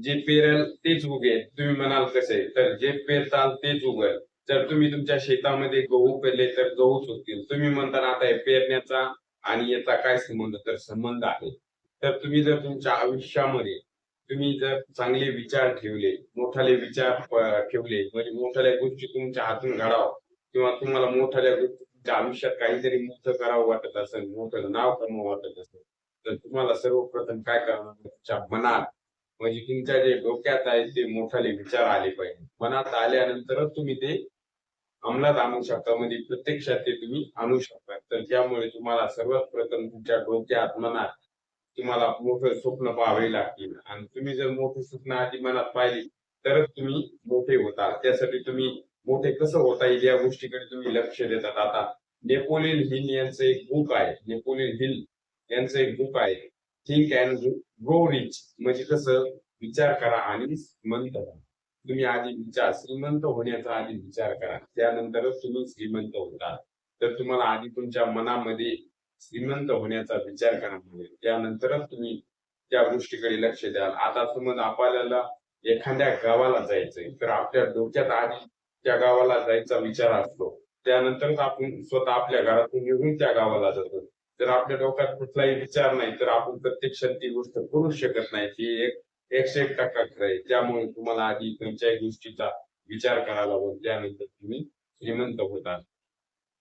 जे पेरल तेच उगेल. तुम्ही म्हणाल कसे तर जे पेरताल तेच उगेल. जर तुम्ही तुमच्या शेतामध्ये गहू पेरले तर गहूच होतील. तुम्ही म्हणता आता हे पेरण्याचा आणि याचा काय संबंध तर संबंध आहे. तर तुम्ही जर तुमच्या आयुष्यामध्ये तुम्ही जर चांगले विचार ठेवले, मोठाले विचार ठेवले म्हणजे मोठाल्या गोष्टी तुमच्या हातून घडावं किंवा तुम्हाला मोठाल्या गोष्टी तुमच्या आयुष्यात काहीतरी मोठं करावं वाटत असेल, मोठं नाव कमवावं वाटत असेल, तर तुम्हाला सर्वप्रथम काय करावं तुमच्या मनात म्हणजे तुमच्या जे डोक्यात आहे ते मोठाले विचार आले पाहिजे. मनात आल्यानंतरच तुम्ही ते अंमलात आणू शकता म्हणजे प्रत्यक्षात ते तुम्ही आणू शकता. तर त्यामुळे तुम्हाला सर्वात प्रथम तुमच्या डोक्यात, मनात तुम्हाला मोठं स्वप्न पाहावे लागतील आणि तुम्ही जर मोठे स्वप्न आधी मनात पाहिली तरच तुम्ही मोठे होता. त्यासाठी तुम्ही मोठे कसं होता येईल या गोष्टीकडे तुम्ही लक्ष देतात. आता नेपोलियन हिल यांचं एक बुक आहे. नेपोलियन हिल यांचं एक बुक आहे. थिंक अँड ग्रो रिच म्हणजे कसं विचार करा आणि श्रीमंत व्हा. तुम्ही आधी विचार श्रीमंत होण्याचा आधी विचार करा त्यानंतरच तुम्ही श्रीमंत होता. तर तुम्हाला आधी तुमच्या मनामध्ये श्रीमंत होण्याचा विचार करा म्हणजे त्यानंतरच तुम्ही त्या गोष्टीकडे लक्ष द्याल. आता समज आपल्याला एखाद्या गावाला जायचंय तर आपल्या डोक्यात आधी त्या गावाला जायचा विचार असतो. त्यानंतरच आपण स्वतः आपल्या घरातून निघून त्या गावाला जातो. जर आपल्या डोक्यात कुठलाही विचार नाही तर आपण प्रत्यक्षात ती गोष्ट करू शकत नाही. ती एक 101% खरं आहे. त्यामुळे तुम्हाला आधी कोणत्याही गोष्टीचा विचार करावा लागेल. त्यानंतर तुम्ही श्रीमंत होता.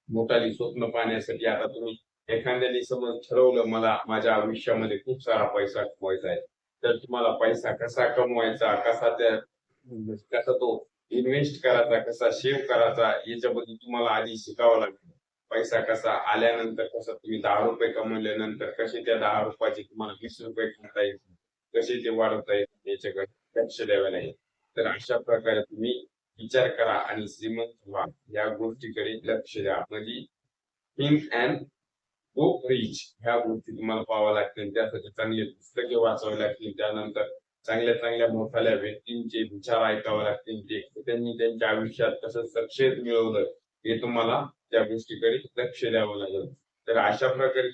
मोठाली स्वप्न पाहण्यासाठी आता तुम्ही एखाद्याने समज ठरवलं मला माझ्या आयुष्यामध्ये खूप सारा पैसा कमवायचा आहे. तर तुम्हाला पैसा कसा कमवायचा, कसा तो इन्व्हेस्ट करायचा, कसा सेव्ह करायचा याच्याबद्दल तुम्हाला आधी शिकावं लागेल. पैसा कसा आल्यानंतर कसा तुम्ही ₹10 कमवल्यानंतर कसे त्या ₹10 तुम्हाला ₹20 करता येतील, कसे ते वाढवता येतील याच्याकडे लक्ष द्यावे लागेल. तर अशा प्रकारे तुम्ही विचार करा आणि श्रीमंत व्हा या गोष्टीकडे लक्ष द्या. म्हणजे थिंक अँड गो रिच ह्या गोष्टी तुम्हाला पाहाव्या लागतील. त्यासाठी चांगली पुस्तके वाचावी लागतील. त्यानंतर चांगल्या चांगल्या मोठ्या व्यक्तींचे विचार ऐकावे लागतील. ते त्यांनी त्यांच्या आयुष्यात कसं सक्सेस मिळवलं हे तुम्हाला त्या गोष्टीकडे लक्ष द्यावं लागेल. तर अशा प्रकारे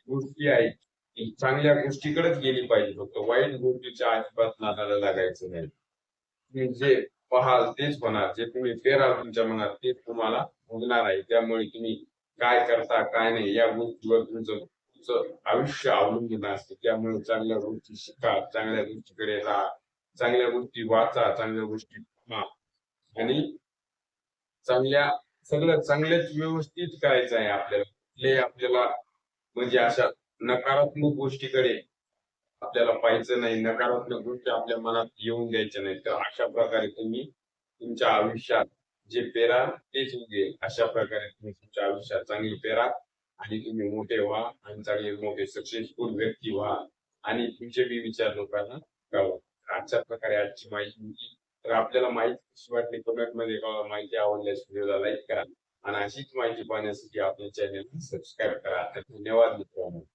गोष्टी आहेत की चांगल्या गोष्टीकडेच गेली पाहिजे. फक्त वाईट गोष्टीच्या अजिबात नादाला लागायचं नाही. तुम्ही जे पाहाल तेच होणार. जे तुम्ही पेराल तुमच्या मनात तेच तुम्हाला उगणार आहे. त्यामुळे तुम्ही काय करता, काय नाही या गोष्टीवर तुमचं तुमचं आयुष्य अवलंबून असते. त्यामुळे चांगल्या गोष्टी शिका, चांगल्या गोष्टीकडे राहा, चांगल्या गोष्टी वाचा, चांगल्या गोष्टी पहा आणि चांगल्या सगळं चांगल्याच व्यवस्थित करायचं आहे आपल्याला. आपल्याला म्हणजे अशा नकारात्मक गोष्टीकडे आपल्याला पाहायचं नाही. नकारात्मक गोष्टी आपल्या मनात येऊन द्यायच्या नाहीत. तर अशा प्रकारे तुम्ही तुमच्या आयुष्यात जे पेराल तेच उगेल. अशा प्रकारे तुम्ही तुमच्या आयुष्यात चांगली पेरा आणि तुम्ही मोठे व्हा आणि चांगले मोठे सक्सेसफुल व्यक्ती व्हा आणि तुमचे बी विचार लोकांना कळवा. अशा प्रकारे आजची माहिती होती. तर आपल्याला माहिती कशी वाटली कमेंटमध्ये कळवा. माहिती आवडल्यास व्हिडिओला लाईक करा आणि अशीच माहिती पाहण्यासाठी आपल्या चॅनल सबस्क्राईब करा. तर धन्यवाद मित्रांनो.